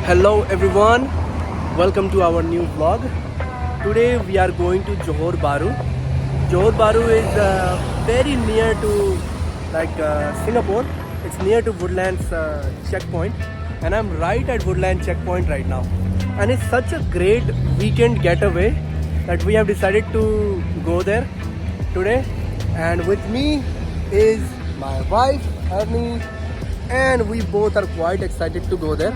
Hello everyone, welcome to our new vlog. Today we are going to Johor Bahru. Johor Bahru is very near to Singapore. It's near to Woodlands checkpoint, and I'm right at Woodlands checkpoint right now. And it's such a great weekend getaway that we have decided to go there today. And with me is my wife Arnie, and we both are quite excited to go there.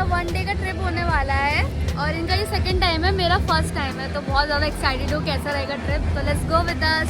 One day का trip होने वाला है और इनका ये second time है, मेरा first time है, तो बहुत ज़्यादा एक्साइटेड हूँ कैसा रहेगा ट्रिप। तो लेट्स गो विद अस।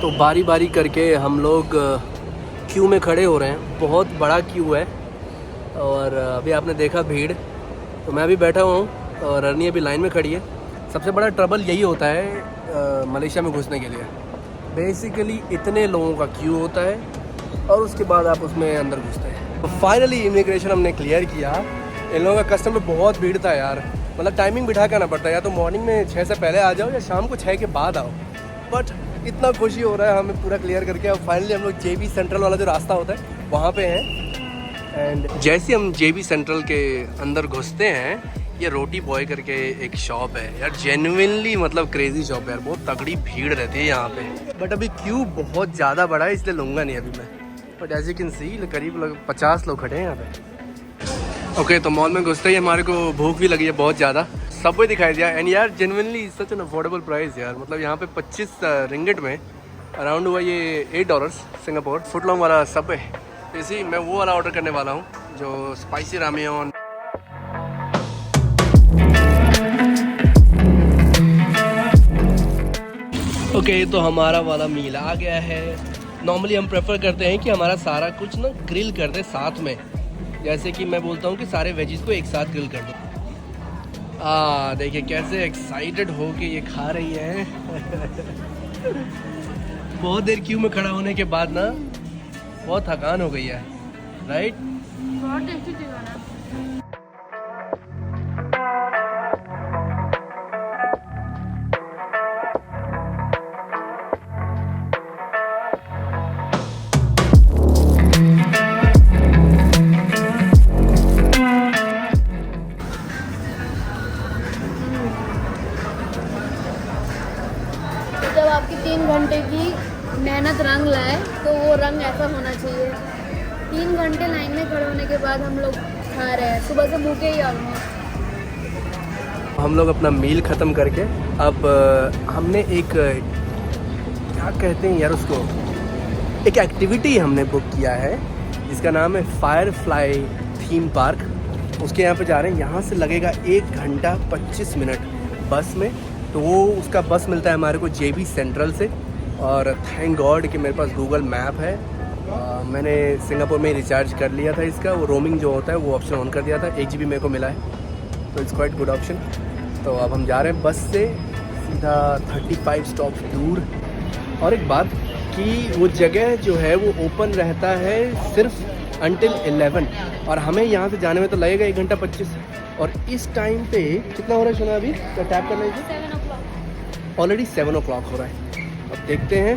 तो बारी बारी करके हम लोग क्यू में खड़े हो रहे हैं। बहुत बड़ा क्यू है और अभी आपने देखा भीड़, तो मैं भी बैठा हुआ हूँ और अर्नी अभी लाइन में खड़ी है। सबसे बड़ा ट्रबल यही होता है मलेशिया में घुसने के लिए। बेसिकली इतने लोगों का क्यू होता है और उसके बाद आप उसमें अंदर घुसते हैं। तो फाइनली इमिग्रेशन हमने क्लियर किया। इन लोगों का कस्टम में बहुत भीड़ था यार, मतलब टाइमिंग बिठा के आना पड़ता है, या तो मॉर्निंग में 6 से पहले आ जाओ या शाम को 6 के बाद आओ। बट इतना खुशी हो रहा है हमें पूरा क्लियर करके। अब फाइनली हम लोग JB सेंट्रल वाला जो रास्ता होता है वहाँ पे हैं। एंड जैसे हम JB सेंट्रल के अंदर घुसते हैं, ये रोटी बॉय करके एक शॉप है यार, जेन्युइनली मतलब क्रेजी शॉप है यार, बहुत तगड़ी भीड़ रहती है यहाँ पे। बट अभी क्यू बहुत ज़्यादा बड़ा है इसलिए लूँगा नहीं अभी मैं। But as you can see करीब 50 लोग खड़े हैं यहाँ पे। ओके, तो मॉल में घुसते ही हमारे को भूख भी लगी है बहुत ज़्यादा। सबवे दिखाई दिया एंड यार genuinely such an affordable price यार, मतलब यहाँ पे 25 रिंगिट में अराउंड हुआ ये $8 सिंगापुर। फुट लॉन्ग वाला सबवे, इसी मैं वो वाला ऑर्डर करने वाला हूँ जो स्पाइसी रामेन। ओके, तो हमारा वाला मील आ गया है। नॉर्मली हम प्रेफर करते हैं कि हमारा सारा कुछ ना ग्रिल कर दे साथ में, जैसे कि मैं बोलता हूँ कि सारे वेजीज को एक साथ ग्रिल कर दो। देखिए कैसे एक्साइटेड हो के ये खा रही है। बहुत देर क्यू में खड़ा होने के बाद ना बहुत थकान हो गई है, राइट? बहुत टेस्टी थी खाना। जब आपकी 3 घंटे की मेहनत रंग लाए तो वो रंग ऐसा होना चाहिए। 3 घंटे लाइन में खड़े होने के बाद हम लोग खा रहे हैं, सुबह से भूखे ही ऑलमोस्ट। हम लोग अपना मील ख़त्म करके अब हमने एक क्या कहते हैं यार उसको, एक एक्टिविटी हमने बुक किया है जिसका नाम है फायरफ्लाई थीम पार्क। उसके यहाँ पे जा रहे हैं। यहाँ से लगेगा 1 घंटा 25 मिनट बस में। तो वो उसका बस मिलता है हमारे को JB सेंट्रल से। और थैंक गॉड कि मेरे पास गूगल मैप है। मैंने सिंगापुर में रिचार्ज कर लिया था इसका, वो रोमिंग जो होता है वो ऑप्शन ऑन कर दिया था। 1 GB मेरे को मिला है, तो इट्स क्वाइट गुड ऑप्शन। तो अब हम जा रहे हैं बस से सीधा 35 स्टॉप दूर। और एक बात कि वो जगह जो है वो ओपन रहता है सिर्फ अंटिल 11, और हमें यहाँ से जाने में तो लगेगा 1 घंटा 25। और इस टाइम पे कितना हो रहा है सुना अभी तो टैप करने से? 7 o'clock। ऑलरेडी 7 o'clock हो रहा है। अब देखते हैं,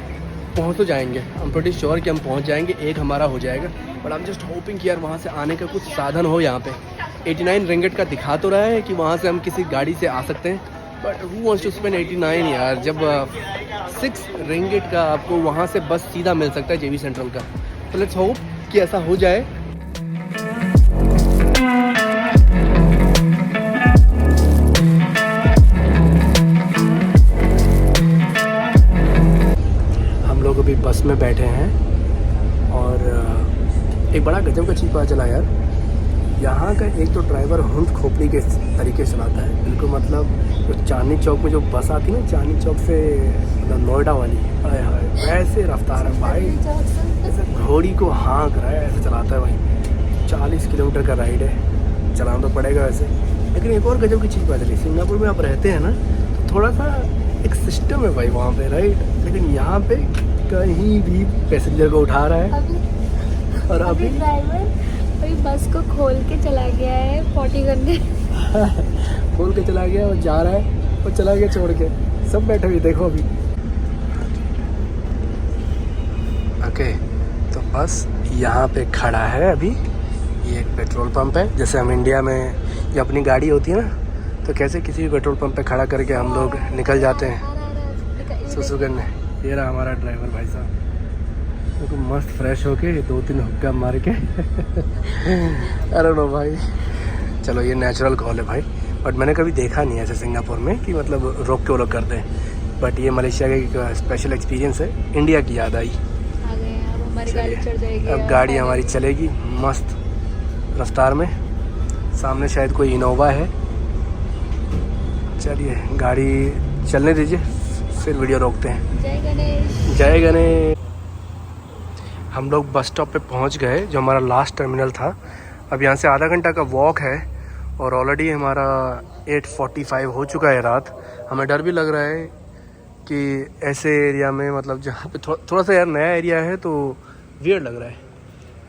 पहुँच तो जाएंगे। आई एम प्रीटी श्योर कि हम पहुँच जाएंगे, एक हमारा हो जाएगा। But I am just hoping कि यार वहाँ से आने का कुछ साधन हो। यहाँ पे 89 रिंगिट का दिखा तो रहा है कि वहाँ से हम किसी गाड़ी से आ सकते हैं, but who wants to spend 89 यार, जब 6 रिंगिट का आपको वहाँ से बस सीधा मिल सकता है JB सेंट्रल का। तो लेट्स होप कि ऐसा हो जाए। अभी बस में बैठे हैं और एक बड़ा गजब का चीज़ पता चला यार यहाँ का एक तो ड्राइवर हुंद खोपड़ी के तरीके से चलाता है बिल्कुल, मतलब जो चांदनी चौक में जो बस आती है ना, चांदनी चौक से मतलब नोएडा वाली, हाय हाय वैसे रफ्तार है भाई, ऐसे घोड़ी को हाँक रहा है ऐसे चलाता है भाई। 40 किलोमीटर का राइड है, चलाना तो पड़ेगा वैसे। लेकिन एक और गजब की चीज़ पता चली, सिंगापुर में आप रहते हैं ना तो थोड़ा सा एक सिस्टम है भाई वहाँ पे, राइट। लेकिन यहाँ पे कहीं भी पैसेंजर को उठा रहा है और अभी ड्राइवर भाई बस को खोल के चला गया है 40 घंटे खोल के चला गया और जा रहा है और चला गया छोड़ के, सब बैठे हुए देखो अभी। ओके तो बस यहाँ पे खड़ा है अभी, ये एक पेट्रोल पंप है। जैसे हम इंडिया में जो अपनी गाड़ी होती है ना, तो कैसे किसी भी पेट्रोल पंप पे खड़ा करके हम लोग निकल जाते हैं सुसु करने। ये रहा हमारा ड्राइवर भाई साहब, तो मस्त फ्रेश होके 2-3 हुक्का मार के अरे नो भाई, चलो ये नेचुरल कॉल है भाई। बट मैंने कभी देखा नहीं ऐसे सिंगापुर में कि मतलब रोक के वो लोग करते हैं। बट ये मलेशिया का एक स्पेशल एक्सपीरियंस है, इंडिया की याद आई। अब गाड़ी हमारी चलेगी मस्त रफ्तार में, सामने शायद कोई इनोवा है। चलिए गाड़ी चलने दीजिए, फिर वीडियो रोकते हैं। जय गणेश। जय गणेश। हम लोग बस स्टॉप पे पहुंच गए, जो हमारा लास्ट टर्मिनल था। अब यहाँ से आधा घंटा का वॉक है और ऑलरेडी हमारा 8:45 हो चुका है रात। हमें डर भी लग रहा है कि ऐसे एरिया में, मतलब जहाँ पे थोड़ा सा यार नया एरिया है तो वियर्ड लग रहा है।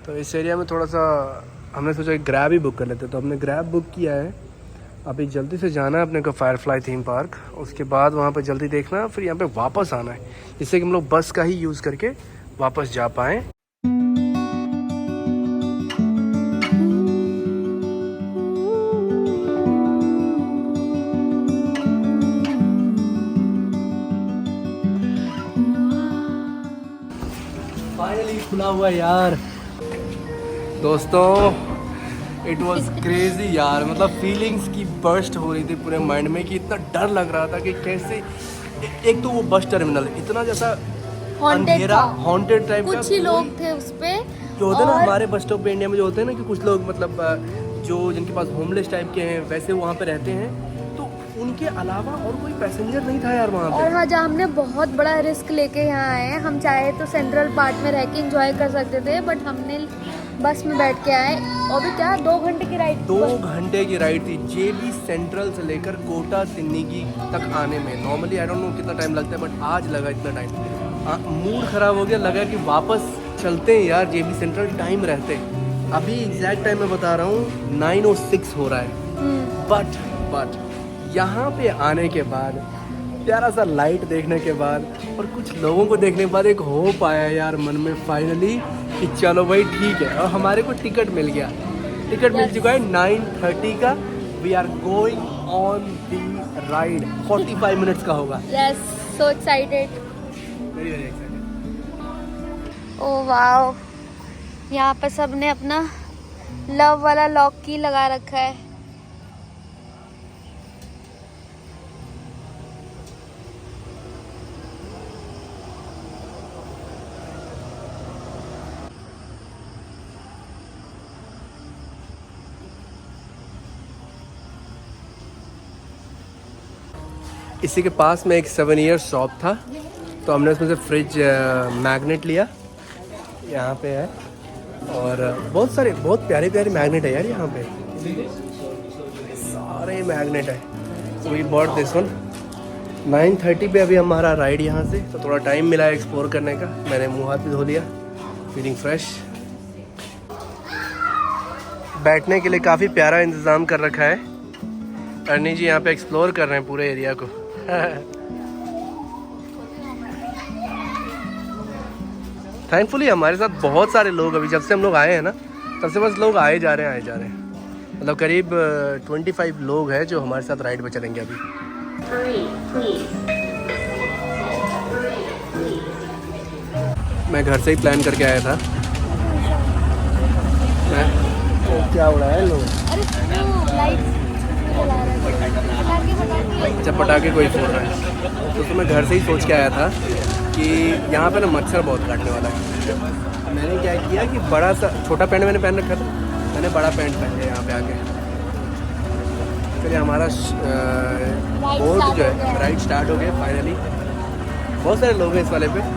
तो इस एरिया में थोड़ा सा हमने सोचा ग्रैब ही बुक कर लेते, तो हमने ग्रैब बुक किया है। अभी जल्दी से जाना है अपने को फायरफ्लाई थीम पार्क, उसके बाद वहाँ पे जल्दी देखना है, फिर यहाँ पे वापस आना है, जिससे कि हम लोग बस का ही यूज़ करके वापस जा पाएँ। फाइनली खुला हुआ यार दोस्तों, इट वॉज क्रेजी यार। मतलब फीलिंग्स की बर्स्ट हो रही थी पूरे माइंड में कि इतना डर लग रहा था कि कैसे, एक तो वो बस टर्मिनल इतना जैसा अंधेरा हॉन्टेड टाइप का, कुछ ही लोग थे उस पे जो होते हैं ना हमारे बस स्टॉप पे इंडिया में, जो होते हैं ना कि कुछ लोग मतलब जो जिनके पास होमलेस टाइप के हैं वैसे वहाँ पे रहते हैं, तो उनके अलावा और कोई पैसेंजर नहीं था यार वहाँ पे। और हाँ, जहाँ हमने बहुत बड़ा रिस्क लेके यहाँ आए हैं। हम चाहे तो सेंट्रल पार्ट में रह के इंजॉय कर सकते थे, बट हमने बस में बैठ के आए। और भी क्या 2 घंटे की राइड, 2 घंटे की राइड थी जेबी सेंट्रल से लेकर कोटा सिन्निगी तक आने में। नॉर्मली आई डोंट नो कितना टाइम लगता है, बट आज लगा इतना टाइम। मूड ख़राब हो गया, लगा कि वापस चलते हैं यार जेबी सेंट्रल, टाइम रहते। अभी एग्जैक्ट टाइम मैं बता रहा हूँ 9:06 हो रहा है। बट यहाँ पे आने के बाद, प्यारा सा लाइट देखने के बाद और कुछ लोगों को देखने के बाद एक होप आया यार मन में फाइनली कि चलो भाई ठीक है। और हमारे को टिकट मिल गया, टिकट मिल चुका है 9:30 का। We are going on the ride, 45 minutes का होगा। Yes, so excited, very very excited. Oh wow, यहाँ पे सबने अपना लव वाला लॉक की लगा रखा है। इसी के पास में एक 7 ईयर शॉप था, तो हमने उसमें से फ्रिज मैग्नेट लिया, यहाँ पे है। और बहुत सारे बहुत प्यारे प्यारे मैग्नेट है यार यहाँ पे, सारे मैग्नेट है। We bought this one. 9:30 पे अभी हमारा राइड यहाँ से, तो थोड़ा टाइम मिला है एक्सप्लोर करने का। मैंने मुँह हाथ भी धो लिया, फीलिंग फ्रेश। बैठने के लिए काफ़ी प्यारा इंतज़ाम कर रखा है। अर्नी जी यहाँ पे एक्सप्लोर कर रहे हैं पूरे एरिया को। थैंकफुली हमारे साथ बहुत सारे लोग, अभी जब से हम लोग आए हैं ना तब से बस लोग आए जा रहे हैं। मतलब करीब 25 लोग हैं जो हमारे साथ राइड पे चलेंगे अभी। मैं घर से ही प्लान करके आया था। क्या उड़ा है लोग? अच्छा, पटाखे कोई फोड़ रहा है। तो मैं घर से ही सोच के आया था कि यहाँ पे ना मच्छर बहुत काटने वाला है। मैंने क्या किया कि बड़ा सा छोटा पैंट मैंने पहन रखा था, मैंने बड़ा पैंट पहन लिया यहाँ पे आके। चलिए हमारा बोट जो है राइड स्टार्ट हो गया फाइनली। बहुत सारे लोग हैं इस वाले पे।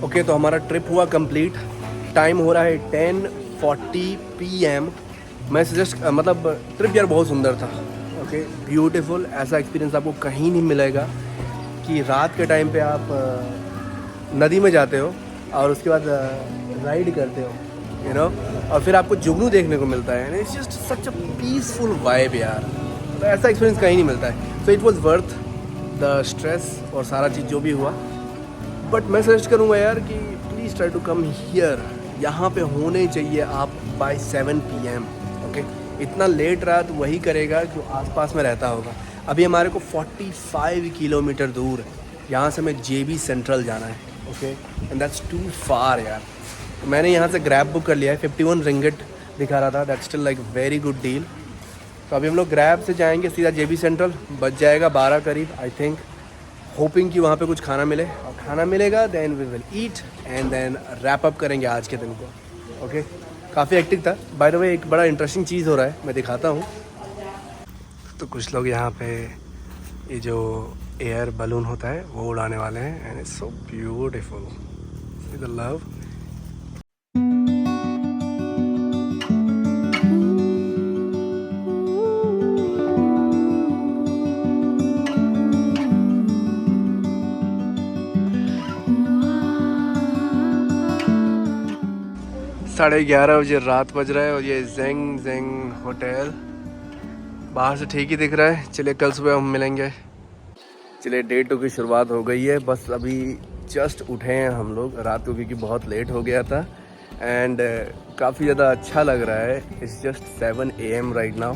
ओके तो हमारा ट्रिप हुआ कंप्लीट। टाइम हो रहा है 10:40 PM। मैं सजेस्ट मतलब ट्रिप यार बहुत सुंदर था। Okay beautiful. ऐसा एक्सपीरियंस आपको कहीं नहीं मिलेगा कि रात के टाइम पे आप नदी में जाते हो और उसके बाद राइड करते हो यू नो, और फिर आपको जुगनू देखने को मिलता है। It's just such a peaceful vibe यार। तो ऐसा एक्सपीरियंस कहीं नहीं मिलता है। So it was worth the stress और सारा चीज़ जो भी हुआ। बट मैं सजेस्ट करूँगा यार कि please try to come here. यहाँ पे होने चाहिए आप बाय 7 PM। ओके इतना लेट रात वही करेगा जो आसपास में रहता होगा। अभी हमारे को 45 किलोमीटर दूर यहाँ से हमें JB सेंट्रल जाना है। ओके एंड दैट्स टू फार यार। तो मैंने यहाँ से ग्रैब बुक कर लिया है। 51 रिंगिट दिखा रहा था। That's still like very good deal. तो अभी हम लोग ग्रैब से जाएंगे सीधा JB सेंट्रल। बच जाएगा 12 करीब आई थिंक, होपिंग कि वहाँ पे कुछ खाना मिले। और खाना मिलेगा then we will eat and then wrap up करेंगे आज के दिन को। ओके काफ़ी एक्टिव था। बाय द वे एक बड़ा इंटरेस्टिंग चीज़ हो रहा है, मैं दिखाता हूँ। तो कुछ लोग यहाँ पे ये जो एयर बलून होता है वो उड़ाने वाले हैं and it's so beautiful. See the love. साढ़े 11 बजे रात बज रहा है और ये जेंग जेंग होटल बाहर से ठीक ही दिख रहा है। चलिए कल सुबह हम मिलेंगे। चलिए डे 2 की शुरुआत हो गई है। बस अभी जस्ट उठे हैं हम लोग रात को क्योंकि बहुत लेट हो गया था एंड काफ़ी ज़्यादा अच्छा लग रहा है। It's just 7 AM right now.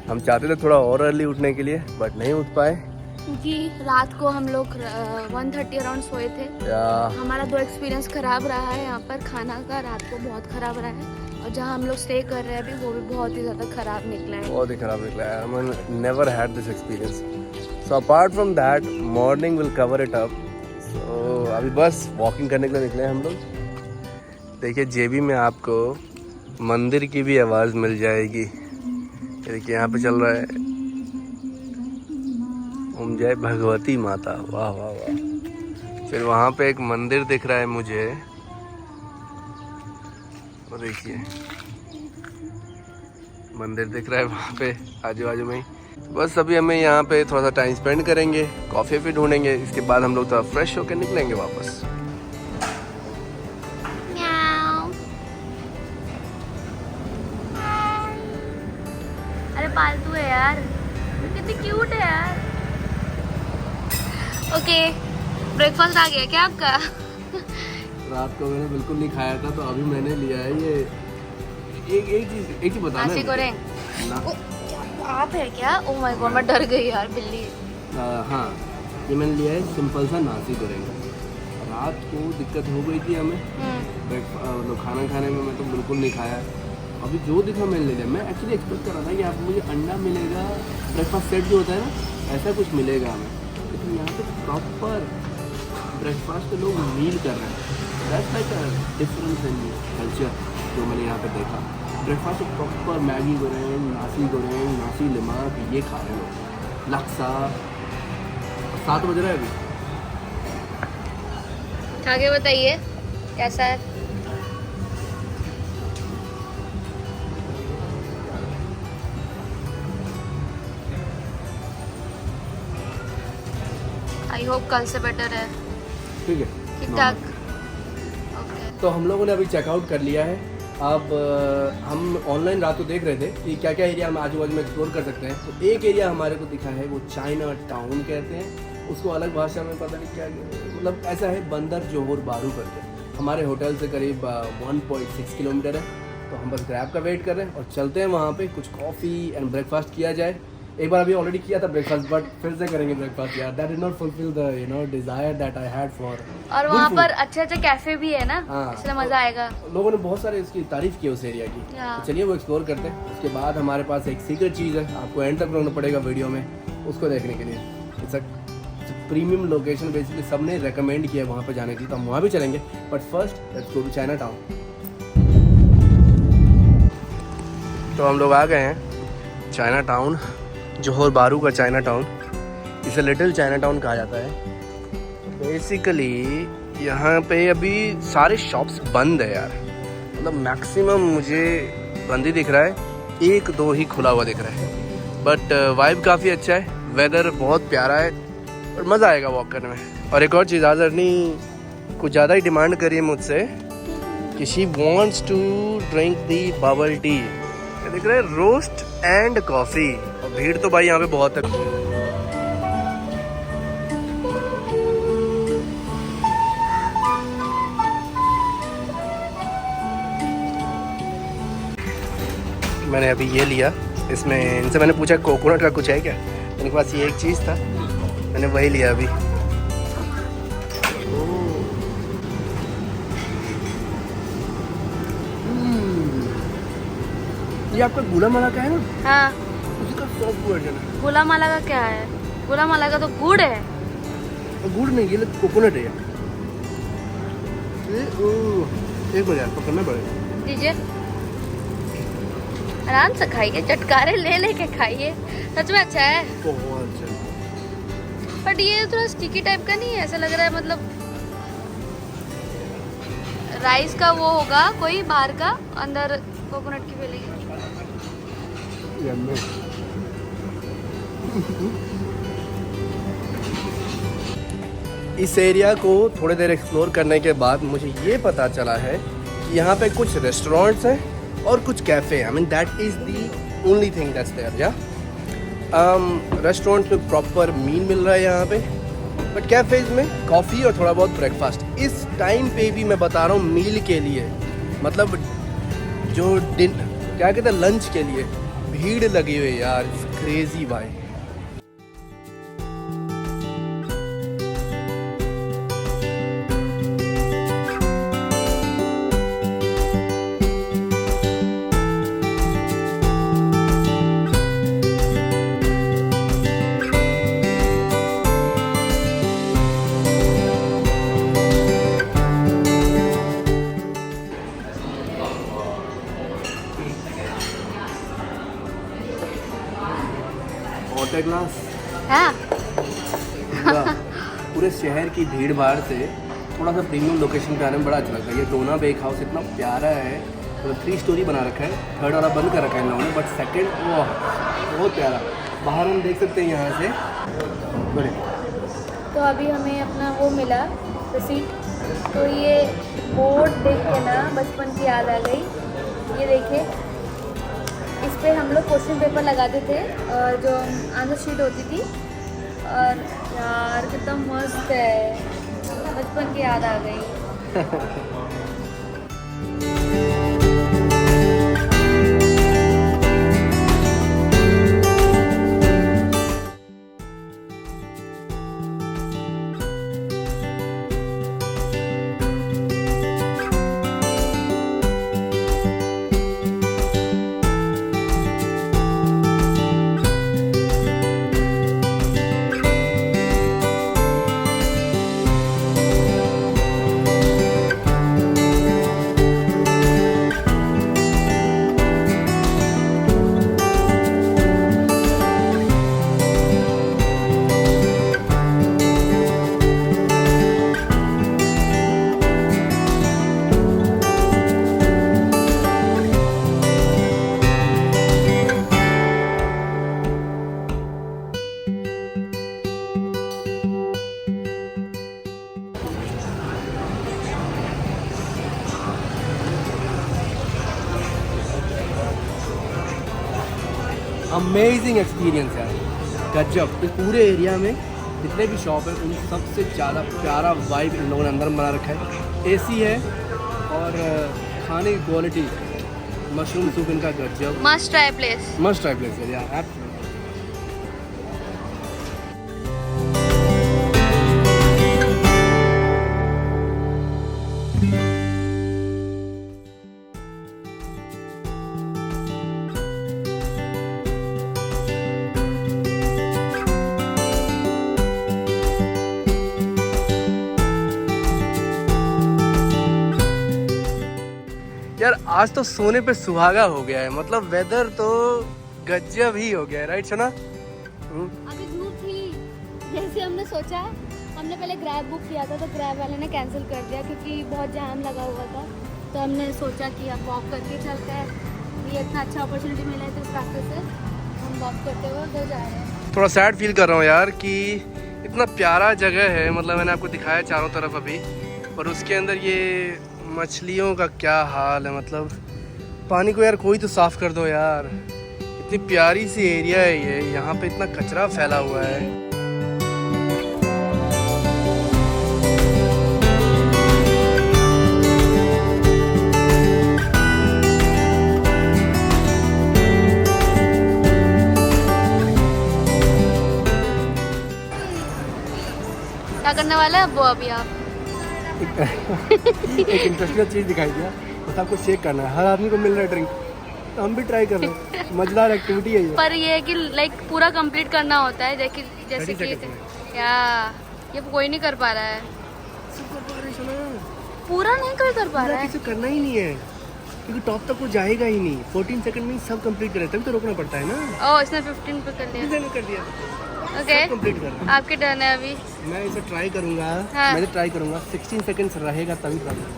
हम चाहते थे थोड़ा और अर्ली उठने के लिए बट नहीं उठ पाए क्योंकि रात को हम लोग 1:30 अराउंड सोए थे। हमारा 2 एक्सपीरियंस ख़राब रहा है यहाँ पर। खाना का रात को बहुत ख़राब रहा है और जहाँ हम लोग स्टे कर रहे हैं अभी वो भी बहुत ही ज़्यादा ख़राब निकला है। बहुत ही ख़राब निकला है। I mean never had this experience. So apart from that morning will cover it up. So अभी बस वॉकिंग करने के लिए निकले हम लोग। देखिए JB में आपको मंदिर की भी आवाज़ मिल जाएगी। देखिए यहाँ पे चल रहा है ओम जय भगवती माता। वाह वाह वाह। फिर वहाँ पे एक मंदिर दिख रहा है मुझे, वो देखिए मंदिर दिख रहा है वहाँ पे आजू बाजू में ही। बस अभी हमें यहाँ पे थोड़ा सा टाइम स्पेंड करेंगे, कॉफ़ी भी ढूंढेंगे। इसके बाद हम लोग थोड़ा फ्रेश होकर निकलेंगे वापस। अरे पालतू है यार, कितनी क्यूट है यार। ओके ब्रेकफास्ट आ गया क्या आपका? रात को मैंने बिल्कुल नहीं खाया था तो अभी मैंने लिया है ये एक चीज बताना नासी गोरेंग। आप है क्या? ओह माय गॉड मैं डर गई यार बिल्ली। हाँ ये मैंने लिया है सिंपल सा नासी गोरेंग। रात को दिक्कत हो गई थी हमें मतलब खाना खाने में। मैं तो बिल्कुल नहीं खाया। अभी जो दिखा मैंने ले लिया। मैं एक्चुअली एक्सपेक्ट कर रहा था कि आप मुझे अंडा मिलेगा, ब्रेकफास्ट सेट जो होता है ना ऐसा कुछ मिलेगा हमें, लेकिन यहाँ पे प्रॉपर ब्रेकफास्ट पे लोग मील कर रहे हैं। That's like a difference in culture जो मैंने यहाँ पे देखा। ब्रेकफास्ट में प्रॉपर मैगी गोरेंग, नासी लेमक ये खा रहे लोग। लक्सा 7 बज रहा है अभी। खा के बताइए कैसा है। आई होप कल से बेटर है। ठीक है ठीक ठाक। ओके तो हम लोगों ने अभी चेकआउट कर लिया है अब हम ऑनलाइन रात को देख रहे थे कि क्या क्या एरिया हम आजू बाजू में एक्सप्लोर कर सकते हैं। तो एक एरिया हमारे को दिखा है, वो चाइना टाउन कहते हैं उसको, अलग भाषा में पता नहीं क्या, मतलब ऐसा है बंदर जोहर बारू करके। हमारे होटल से करीब 1.6 किलोमीटर है। तो हम बस ग्रैब का वेट कर रहे हैं और चलते हैं वहाँ पे, कुछ कॉफ़ी एंड ब्रेकफास्ट किया जाए। एक बार अभी ऑलरेडी किया था ब्रेकफास्ट, बट फिर से करेंगे ब्रेकफास्ट यार। That did not fulfil the desire that I had for. और वहाँ पर अच्छे अच्छे कैफे भी है ना, इसलिए मजा आएगा। लोगों ने बहुत सारे इसकी तारीफ की उस एरिया की। तो चलिए वो एक्सप्लोर करते हैं। उसके बाद हमारे पास एक सीक्रेट चीज़ है, आपको एंड तक रहना पड़ेगा वीडियो में उसको देखने के लिए। It's a premium location, basically सबने रेकमेंड किया वहाँ पर जाने की, तो हम वहाँ भी चलेंगे। But first let's go to Chinatown. तो हम लोग आ गए हैं चाइना टाउन, जोहर बारू का चाइना टाउन। इसे लिटिल चाइना टाउन कहा जाता है। बेसिकली यहाँ पे अभी सारे शॉप्स बंद है यार, मतलब मैक्सिमम मुझे बंद ही दिख रहा है, एक दो ही खुला हुआ दिख रहा है। बट वाइब काफ़ी अच्छा है, वेदर बहुत प्यारा है और मज़ा आएगा वॉक करने में। और एक और चीज़, आज अर्नी कुछ ज़्यादा ही डिमांड करी है मुझसे कि she wants to drink the bubble tea. दिख रहा है रोस्ट एंड कॉफ़ी। और भीड़ तो भाई यहाँ पे बहुत है। मैंने अभी ये लिया, इसमें इनसे मैंने पूछा कोकोनट का कुछ है क्या, मेरे पास ये एक चीज़ था, मैंने वही लिया अभी। ये आपका गुला माला का है ना? हाँ, उसी का सॉफ्ट वर्जन है। गुला माला का क्या है? गुला माला का तो गुड़ है। गुड़ नहीं, ये कोकोनट है। एक मिनट यार, पकड़ना पड़ेगा। दीजिए, आराम से खाइए, चटकारे ले लेके खाइए, सच में अच्छा है। बहुत अच्छा। बट ये थोड़ा स्टिकी टाइप का नहीं है, ऐसा लग रहा है मतलब राइस का वो होगा कोई बाहर का, अंदर कोकोनट की फीलिंग। इस एरिया को थोड़ी देर एक्सप्लोर करने के बाद मुझे ये पता चला है कि यहाँ पे कुछ रेस्टोरेंट्स हैं और कुछ कैफ़े हैं। I mean that is the only thing that's there. या रेस्टोरेंट में प्रॉपर मील मिल रहा है यहाँ पे, बट कैफ़ेज में कॉफ़ी और थोड़ा बहुत ब्रेकफास्ट। इस टाइम पे भी मैं बता रहा हूँ मील के लिए, मतलब जो क्या कहते हैं लंच के लिए भीड़ लगी हुई है यार। क्रेजी भाई। Water glass. हाँ। पूरे शहर की भीड़ भाड़ से थोड़ा सा प्रीमियम लोकेशन पे आने में बड़ा अच्छा लगता है। ये डोना बेक हाउस इतना प्यारा है, मतलब 3 स्टोरी बना रखा है, 3rd वाला बंद कर रखा है इन लोगों ने, बट 2nd वो बहुत प्यारा। बाहर हम देख सकते हैं यहाँ से बड़े। तो अभी हमें अपना वो मिला रिसीट, तो ये बोर्ड देख के ना बचपन की याद आ गई। ये देखिए, इस पे हम लोग क्वेश्चन पेपर लगाते थे और जो आंसर शीट होती थी, और यार कितना मस्त है, बचपन की याद आ गई। अमेजिंग एक्सपीरियंस है गजब। इस पूरे एरिया में जितने भी शॉप है उन सबसे ज़्यादा प्यारा वाइब इन लोगों ने अंदर बना रखा है। एसी है और खाने की क्वालिटी, मशरूम सूप इनका गजब। मस्ट ट्राई प्लेस है यार। यार आज तो सोने पे सुहागा हो गया है, मतलब वेदर तो गजब ही हो गया है, राइट सुना? अभी धूप थी जैसे हमने सोचा, हमने पहले ग्रैब बुक किया था तो ग्रैब वाले ने कैंसिल कर दिया क्योंकि बहुत जाम लगा हुआ था। तो हमने सोचा कि अब वॉक करके चलते हैं, ये इतना अच्छा अपॉर्चुनिटी मिला है तो इस रास्ते से हम वॉक करते हुए उधर जा रहे हैं। थोड़ा सैड फील कर रहा हूँ यार कि इतना प्यारा जगह है, मतलब मैंने आपको दिखाया चारों तरफ अभी, पर उसके अंदर ये मछलियों का क्या हाल है। मतलब पानी को यार कोई तो साफ़ कर दो यार, इतनी प्यारी सी एरिया है ये, यहाँ पे इतना कचरा फैला हुआ है। क्या करने वाले हैं वो अभी आप? एक इंटरेस्टिंग चीज़ दिखाई दिया, बस आपको शेक करना है, हर आदमी को मिल रहा है ड्रिंक, तो हम भी ट्राई कर रहे हैं। मजेदार एक्टिविटी है ये। पर ये है कि लाइक पूरा कंप्लीट करना होता है, जैसे कि या ये कोई नहीं कर पा रहा है, पूरा नहीं कर पा रहा है। किसी करना ही नहीं है क्योंकि टॉप तक वो जाएगा ही नहीं। 14 सेकंड में सब कंप्लीट करे तभी तो रोकना पड़ता है ना। ओह इसने 15 पे कर लिया। ओके कंप्लीट कर, आपकी टर्न है अभी। मैं इसे ट्राई करूंगा। हाँ। मैं ट्राई करूंगा 16 सेकंड्स रहेगा तभी करूंगा।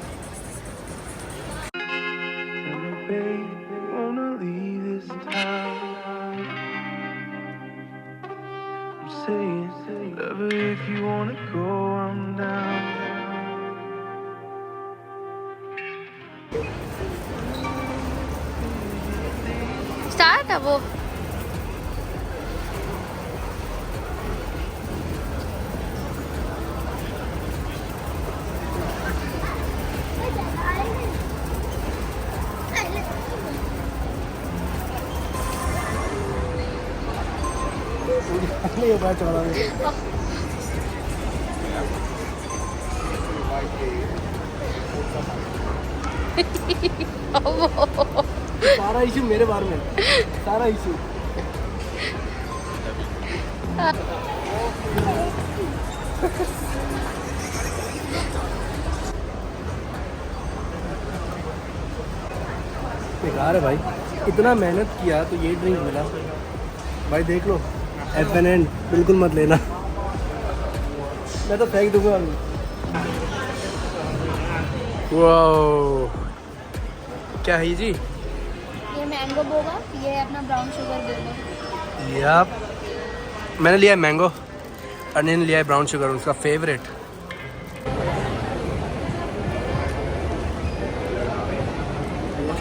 स्टार्ट है वो। ये बात चला रहे सारा इशू मेरे बारे में, सारा इशू। बेकार है भाई, इतना मेहनत किया तो ये ड्रिंक मिला भाई। देख लो F&N बिल्कुल मत लेना, मैं तो फेंक दूंगा अभी। वाओ क्या है जी? ये मैंगो बोगा, ये अपना ब्राउन शुगर बोगा। याप मैंने लिया है मैंगो, अनिल ने लिया है ब्राउन शुगर, उसका फेवरेट।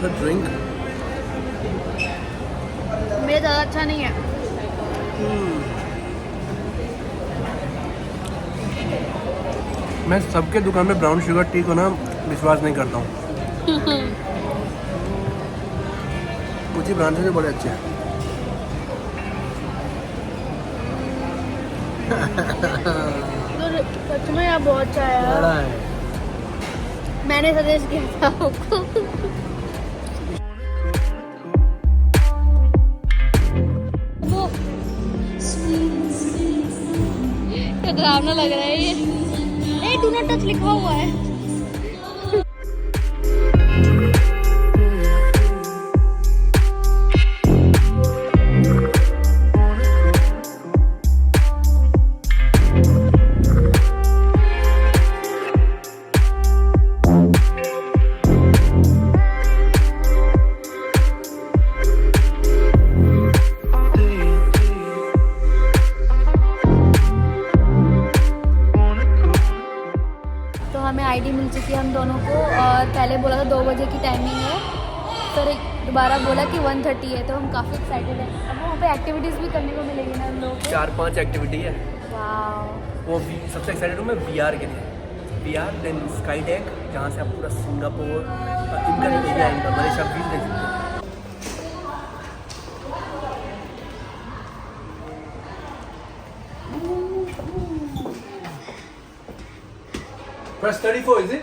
ड्रिंक मेरा ज़्यादा अच्छा नहीं है। मैं सबके दुकान में ब्राउन शुगर टी को ना विश्वास नहीं करता हूँ। कुछ ही ब्रांड से बड़े अच्छे हैं। तो सच में यार बहुत अच्छा है, मैंने सजेस्ट किया था आपको। वो डरावना लग रहा है ये डू नॉट टच लिखा हुआ है। आईडी मिल चुकी है हम दोनों को, और पहले बोला था 2 बजे की टाइमिंग है, फिर दोबारा बोला कि 1:30 है, तो हम काफ़ी एक्साइटेड हैं। अब वहाँ पे एक्टिविटीज़ भी करने को मिलेगी ना हम लोगों को। 4-5 एक्टिविटी है। वाह, वो सबसे एक्साइटेड हूँ मैं VR के लिए। VR देन स्काई डेक, जहाँ से आप पूरा सिंगापुर इनका एरिया इनका मलेशिया व्यू देख सकते हैं। Press 34, is it?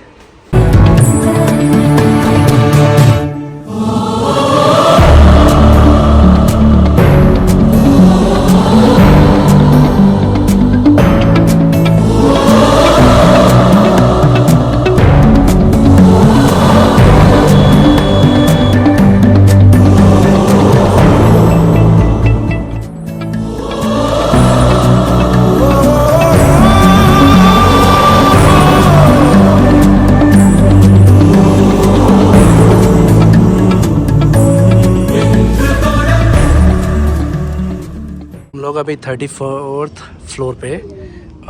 लोग अभी 34th फ्लोर पे,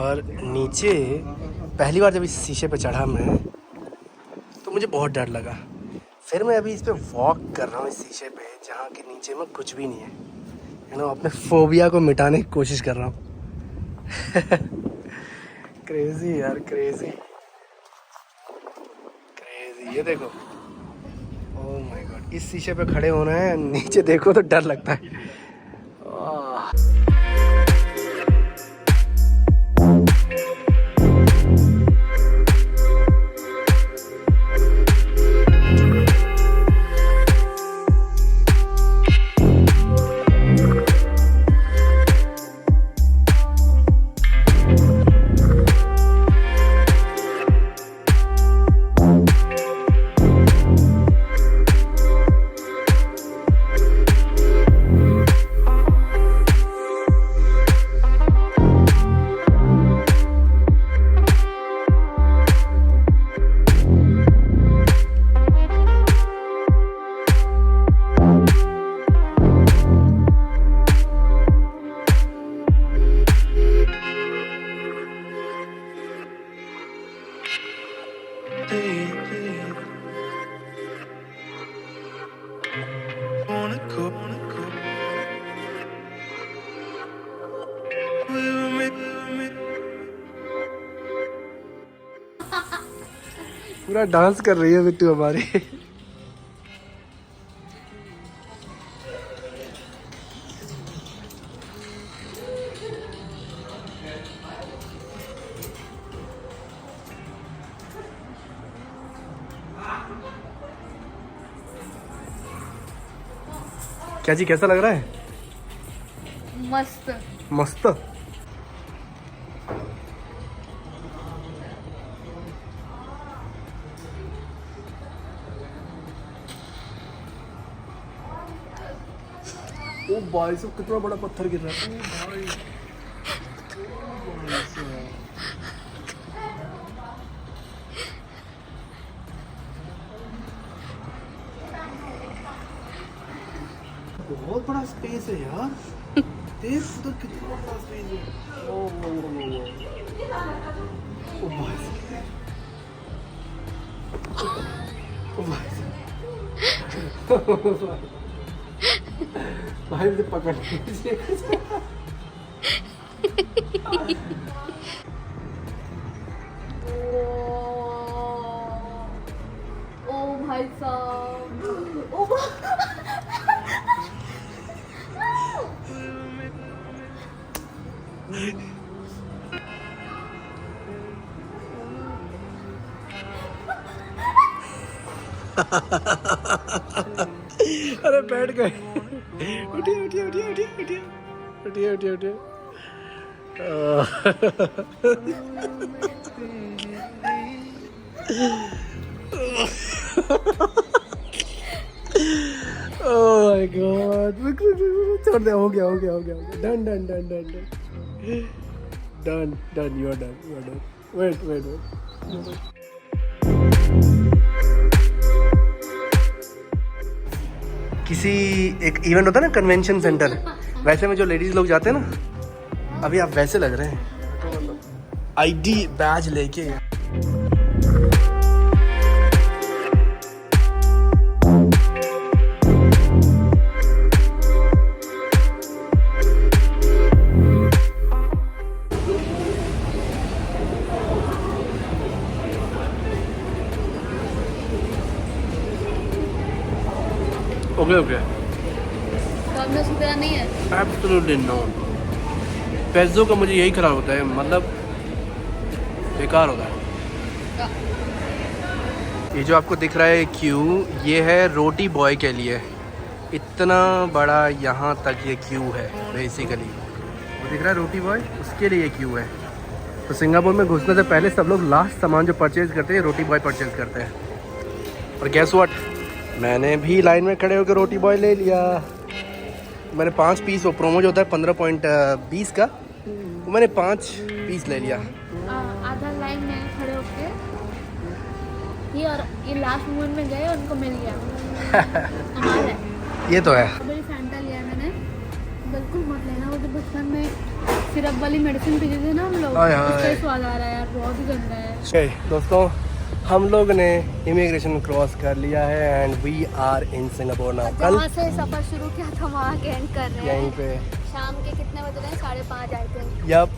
और नीचे पहली बार जब इस शीशे पे चढ़ा मैं तो मुझे बहुत डर लगा। फिर मैं अभी इस पे वॉक कर रहा हूँ इस शीशे पे, जहाँ के नीचे में कुछ भी नहीं है। अपने फोबिया को मिटाने की कोशिश कर रहा हूँ। क्रेजी यार, क्रेजी क्रेजी। ये देखो, ओह माय गॉड, इस शीशे पे खड़े होना है, नीचे देखो तो डर लगता है। पूरा डांस कर रही है बिट्टू हमारी। क्या जी, कैसा लग रहा है? मस्त मस्त। ओ भाई साहब, कितना बड़ा पत्थर गिर रहा है। ओ भाई, बहुत बड़ा स्पेस है यार। देख उधर कितना बड़ा स्पेस है। ओ भाई, ओ भाई, भाई मुझे पकड़ लीजिए। ओ भाई साहब, ओ अरे बैठ गए। उठिए उठिए उठिए उठिए उठिए उठिए उठिए उठिए। ओह माय गॉड, छोड़ दे। हो गया हो गया हो गया, done done done done done done done. You are done, you are done. Wait wait wait. किसी एक इवेंट होता है ना, कन्वेंशन सेंटर, वैसे में जो लेडीज लोग जाते हैं ना, अभी आप वैसे लग रहे हैं, आईडी बैज लेके। ओके ओके, तो अब सुधरा नहीं है। Absolutely no. पैसों का मुझे यही खराब होता है, मतलब बेकार होता है। ये जो आपको दिख रहा है क्यू, ये है रोटी बॉय के लिए। इतना बड़ा यहाँ तक ये क्यू है बेसिकली। वो दिख रहा है रोटी बॉय, उसके लिए क्यू है। तो सिंगापुर में घुसने से पहले सब लोग लास्ट सामान जो परचेज़ करते हैं रोटी बॉय परचेज़ करते हैं। और गैस व्हाट, मैंने भी लाइन में खड़े होकर रोटी बॉय ले लिया। मैंने 5 पीस, वो प्रोमो जो होता है 15.20 का, वो मैंने 5 पीस ले लिया। आधा लाइन में खड़े होके ये और ये लास्ट मोमेंट में गए और उनको मिल गया। कमाल है। ये तो है। मेरी फैंटा लिया मैंने, बिल्कुल मत लेना। वो जो बचपन में सिरप वाली मेडिसिन पीते थे ना हम लोग, उसका स्वाद आ रहा है यार, बहुत ही गंदा है। दोस्तों, हम लोग ने इमिग्रेशन क्रॉस कर लिया है and we are in Singapore now. कल से सफर शुरू किया था वहाँ के एंड कर रहे हैं यहीं पे। शाम के कितने बज रहे हैं? 5:30 आए थे। यप,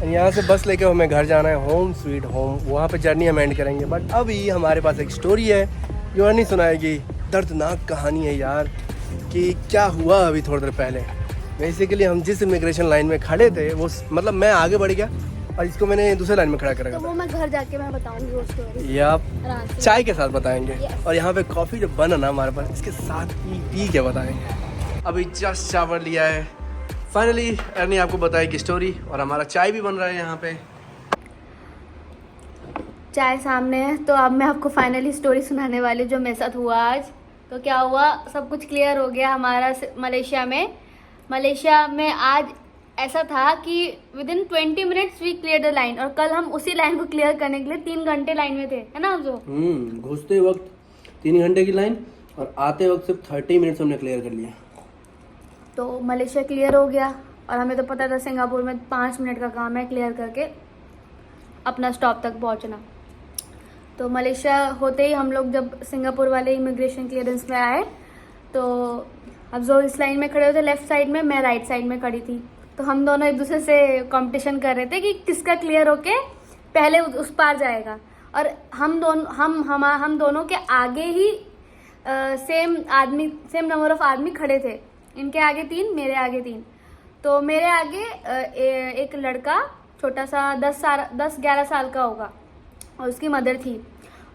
यहाँ से बस लेके हमें घर जाना है, होम स्वीट होम। वहाँ पे जर्नी हम एंड करेंगे। बट अभी हमारे पास एक स्टोरी है जो अर्नी सुनाएगी। दर्दनाक कहानी है यार, कि क्या हुआ अभी थोड़ी देर पहले। बेसिकली हम जिस इमिग्रेशन लाइन में खड़े थे, वो मतलब मैं आगे बढ़ गया और इसको मैंने दूसरे लाइन में खड़ा कर रखा तो वो मैं घर जाके मैं बताऊंगी वो स्टोरी। या चाय के साथ बताएंगे। Yes. और यहाँ पे कॉफ़ी जो बना ना हमारे पास, इसके साथ पी के बताएंगे। अभी जस्ट शावर लिया है फाइनली। अर्नी आपको बताएगी स्टोरी और हमारा चाय भी बन रहा है यहाँ पे। चाय सामने है, तो अब मैं आपको फाइनली स्टोरी सुनाने वाली जो मेरे साथ हुआ आज। तो क्या हुआ, सब कुछ क्लियर हो गया हमारा मलेशिया में आज ऐसा था कि within 20 minutes we clear the line. और कल हम उसी लाइन को क्लियर करने के लिए 3 घंटे लाइन में थे, है ना? जो घुसते वक्त 3 घंटे की लाइन और आते वक्त सिर्फ 30 मिनट्स हमने क्लियर कर लिया। तो मलेशिया क्लियर हो गया और हमें तो पता था सिंगापुर में 5 मिनट का काम है क्लियर करके अपना स्टॉप तक पहुंचना। तो मलेशिया होते ही हम लोग जब सिंगापुर वाले इमिग्रेशन क्लियरेंस में आए, तो अब जो इस लाइन में खड़े हुए थे लेफ्ट साइड में, मैं राइट साइड में खड़ी थी। तो हम दोनों एक दूसरे से कंपटीशन कर रहे थे कि किसका क्लियर होके पहले उस पार जाएगा। और हम दोनों के आगे ही सेम नंबर ऑफ आदमी खड़े थे। इनके आगे 3, मेरे आगे 3। तो मेरे आगे एक लड़का छोटा सा 10-11 साल का होगा और उसकी मदर थी।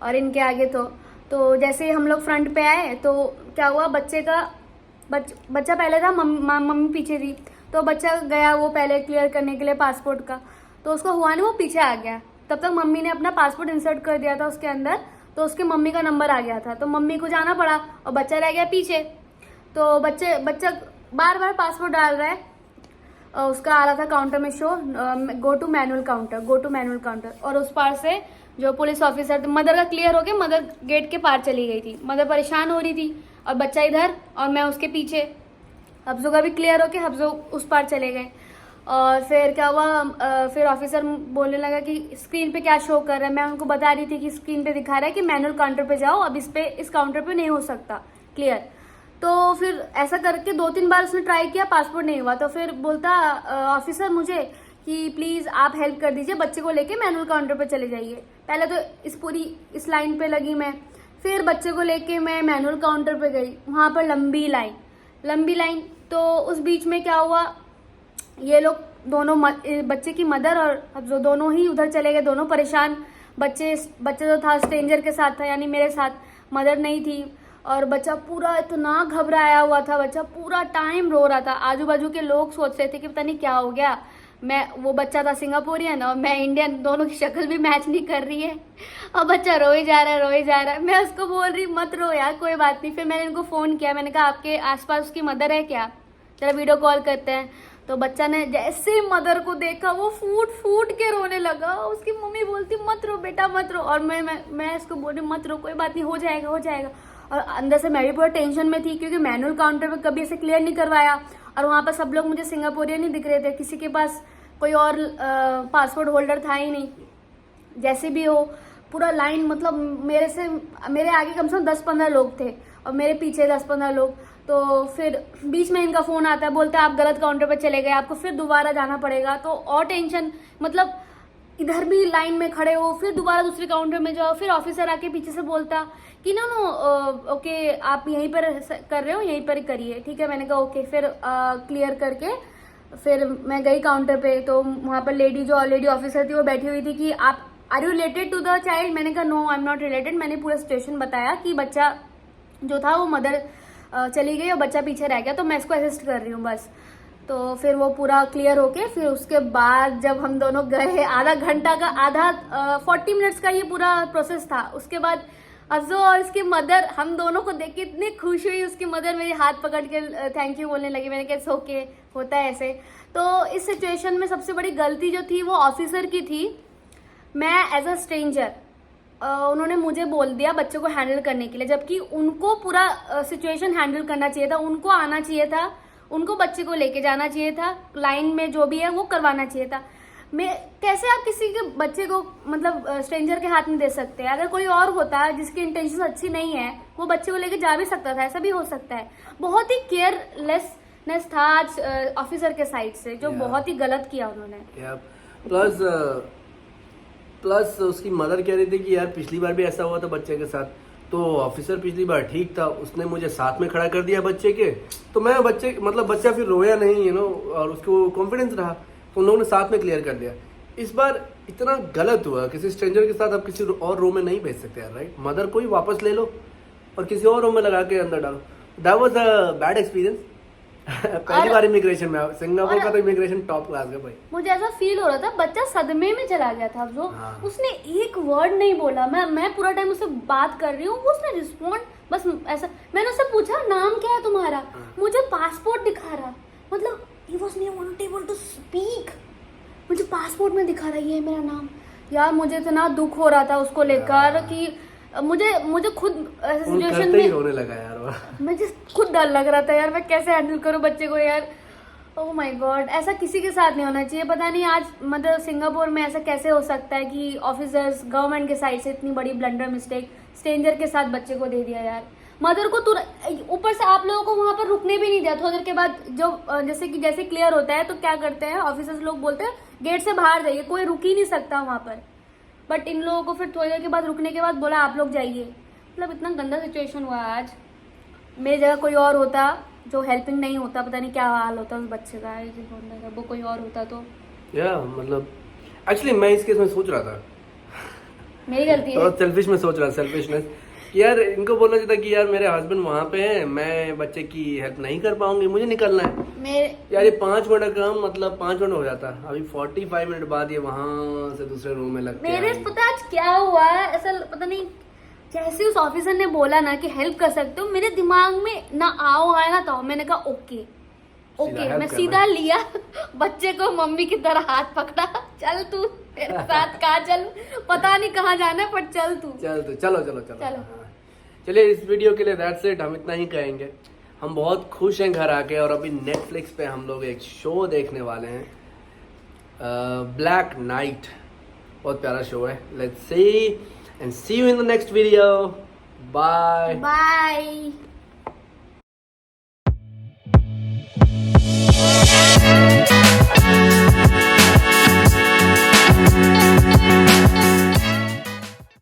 और इनके आगे तो जैसे ही हम लोग फ्रंट पे आए तो क्या हुआ, बच्चा पहले था, मम्मी पीछे थी। तो बच्चा गया वो पहले क्लियर करने के लिए पासपोर्ट का, तो उसको हुआ नहीं, वो पीछे आ गया। तब तक मम्मी ने अपना पासपोर्ट इंसर्ट कर दिया था उसके अंदर, तो उसके मम्मी का नंबर आ गया था। तो मम्मी को जाना पड़ा और बच्चा रह गया पीछे। तो बच्चा बार बार पासपोर्ट डाल रहा है, उसका आ रहा था काउंटर में so go to manual counter. और उस पार से जो पुलिस ऑफिसर, मदर का क्लियर हो गया, मदर गेट के पार चली गई थी। मदर परेशान हो रही थी और बच्चा इधर और मैं उसके पीछे। हफ्जो का भी क्लियर हो के हफ्जो उस पार चले गए। और फिर क्या हुआ, फिर ऑफिसर बोलने लगा कि स्क्रीन पे क्या शो कर रहा है। मैं उनको बता रही थी कि स्क्रीन पे दिखा रहा है कि मैनुअल काउंटर पे जाओ, अब इस काउंटर पे नहीं हो सकता क्लियर। तो फिर ऐसा करके 2-3 बार उसने ट्राई किया, पासपोर्ट नहीं हुआ। तो फिर बोलता ऑफिसर मुझे कि प्लीज आप हेल्प कर दीजिए, बच्चे को लेके मैनुअल काउंटर पे चले जाइए। पहले तो इस लाइन पे लगी मैं, फिर बच्चे को लेके मैं मैनुअल काउंटर पे गई। वहां पर लंबी लाइन। तो उस बीच में क्या हुआ, ये लोग दोनों बच्चे की मदर और अब जो दोनों ही उधर चले गए, दोनों परेशान। बच्चे जो था स्ट्रेंजर के साथ था, यानी मेरे साथ, मदर नहीं थी। और बच्चा पूरा इतना घबराया हुआ था, बच्चा पूरा टाइम रो रहा था। आजू बाजू के लोग सोच रहे थे कि पता नहीं क्या हो गया। वो बच्चा था सिंगापुरियन और मैं इंडियन, दोनों की शक्ल भी मैच नहीं कर रही है और बच्चा रोए जा रहा है। मैं उसको बोल रही मत रो यार, कोई बात नहीं। फिर मैंने इनको फोन किया, मैंने कहा आपके आसपास उसकी मदर है क्या, जरा वीडियो कॉल करते हैं। तो बच्चा ने जैसे मदर को देखा वो फूट के रोने लगा। उसकी मम्मी बोलती मत रो बेटा मत रो, और मैं इसको बोल रही मत रो, कोई बात नहीं, हो जाएगा। और अंदर से मैं भी पूरा टेंशन में थी क्योंकि मैनुअल काउंटर पे कभी ऐसे क्लियर नहीं करवाया। और वहाँ पर सब लोग मुझे सिंगापुरियन ही दिख रहे थे, किसी के पास कोई और पासपोर्ट होल्डर था ही नहीं। जैसे भी हो पूरा लाइन, मतलब मेरे आगे कम से कम 10-15 लोग थे और मेरे पीछे 10-15 लोग। तो फिर बीच में इनका फोन आता है, बोलता है आप गलत काउंटर पर चले गए, आपको फिर दोबारा जाना पड़ेगा। तो और टेंशन, मतलब इधर भी लाइन में खड़े हो, फिर दोबारा दूसरे काउंटर में जाओ, फिर ऑफिसर आके पीछे से बोलता कि नो ओके आप यहीं पर कर रहे हो, यहीं पर करिए, ठीक है। मैंने कहा ओके, फिर क्लियर करके फिर मैं गई काउंटर पे, तो वहाँ पर लेडी जो लेडी ऑफिसर थी वो बैठी हुई थी कि आप are you related to the child. मैंने कहा no I am not related. मैंने पूरा सिचुएशन बताया कि बच्चा जो था वो मदर चली गई और बच्चा पीछे रह गया, तो मैं इसको असिस्ट कर रही हूँ बस। तो फिर वो पूरा क्लियर होके फिर उसके बाद जब हम दोनों गए, आधा घंटा का 40 मिनट्स का ये पूरा प्रोसेस था। उसके बाद अफजो और इसकी मदर, हम दोनों को देख के इतनी खुश हुई। उसकी मदर मेरे हाथ पकड़ के थैंक यू बोलने लगी। मैंने कहा ओके, होता है ऐसे। तो इस सिचुएशन में सबसे बड़ी गलती जो थी वो ऑफिसर की थी। मैं एज अ स्ट्रेंजर, उन्होंने मुझे बोल दिया बच्चे को हैंडल करने के लिए, जबकि उनको पूरा सिचुएशन हैंडल करना चाहिए था, उनको आना चाहिए था, उनको बच्चे को लेके जाना चाहिए था, लाइन में जो भी है वो करवाना चाहिए था। मैं कैसे आप किसी के बच्चे को मतलब स्ट्रेंजर के हाथ में दे सकते हैं? अगर कोई और होता जिसकी इंटेंशन अच्छी नहीं है, वो बच्चे को लेके जा भी सकता था, ऐसा भी हो सकता है। बहुत ही केयरलेसनेस था आज ऑफिसर के साइड से, जो बहुत ही गलत किया उन्होंने। प्लस उसकी मदर कह रही थी कि यार पिछली बार भी ऐसा हुआ था बच्चे के साथ, तो ऑफिसर पिछली बार ठीक था, उसने मुझे साथ में खड़ा कर दिया बच्चे के, तो मैं बच्चा फिर रोया नहीं, और उसको कॉन्फिडेंस रहा, तो उन लोगों ने साथ में क्लियर कर दिया। इस बार इतना गलत हुआ, किसी स्ट्रेंजर के साथ आप किसी और रो में नहीं भेज सकते यार, राइट? मदर को ही वापस ले लो और किसी और रो में लगा के अंदर डालो। That was a bad experience. पहली बार इमिग्रेशन में, सिंगापुर का तो इमिग्रेशन टॉप क्लास है भाई। मुझे ऐसा फील हो रहा था बच्चा सदमे में चला गया था जो। हाँ। उसने एक वर्ड नहीं बोला। मैं पूरा टाइम उससे बात कर रही हूँ, उसने रिस्पॉन्ड बस ऐसा। मैंने उससे पूछा नाम क्या है तुम्हारा? हाँ। मुझे पासपोर्ट दिखा रहा, मतलब he was not able to speak। मुझे पासपोर्ट में दिखा रहा है ये मेरा नाम। यार मुझे इतना दुख हो रहा था उसको लेकर कि मुझे खुद सिचुएशन में रोने लगा यार। मुझे खुद डर लग रहा था यार, मैं कैसे हैंडल करूं बच्चे को यार। ओह माय गॉड, ऐसा किसी के साथ नहीं होना चाहिए। पता नहीं आज मतलब सिंगापुर में ऐसा कैसे हो सकता है कि ऑफिसर्स गवर्नमेंट के साइड से इतनी बड़ी ब्लंडर मिस्टेक स्ट्रेंजर के साथ बच्चे को दे दिया यार। मदर को ऊपर से आप लोगों को वहां पर रुकने भी नहीं दिया। थोड़ी देर के बाद जो जैसे क्लियर होता है तो क्या करते हैं ऑफिसर्स लोग, बोलते हैं गेट से बाहर जाइए, कोई रुक ही नहीं सकता वहां पर। बट इन लोगों को फिर थोड़ी देर के बाद रुकने के बाद बोला आप लोग जाइए। मतलब इतना गंदा सिचुएशन हुआ आज। मेरी जगह कोई और होता जो हेल्पिंग नहीं होता, पता नहीं क्या हाल होता उस बच्चे का। वो कोई और होता तो मतलब एक्चुअली मैं इस केस में सोच रहा था, मेरी गलती है, सेल्फिश में सोच रहा, सेल्फिशनेस। यार इनको बोलना चाहिए था कि यार मेरे हस्बैंड वहाँ पे हैं, मैं बच्चे की हेल्प नहीं कर पाऊंगी, मुझे निकलना है। यार ये 5 मिनट का काम, मतलब 5 मिनट हो जाता, अभी 45 मिनट बाद ये वहाँ से दूसरे रूम में लगते हैं। मेरे पता आज क्या हुआ ऐसा पता नहीं, जैसे उस ऑफिसर ने बोला ना कि हेल्प कर सकते हो, मेरे दिमाग में ना आओ आया ना तो मैंने कहा ओके मैं सीधा लिया बच्चे को मम्मी की तरह हाथ पकड़ा, चल तू मेरे साथ कहाँ चल, पता नहीं कहाँ जाना है पर चल तू चलो। चलिए इस वीडियो के लिए दैट्स इट, हम इतना ही कहेंगे। हम बहुत खुश हैं घर आके, और अभी नेटफ्लिक्स पे हम लोग एक शो देखने वाले हैं, ब्लैक नाइट। बहुत प्यारा शो है। Let's see and see you in the next video. Bye.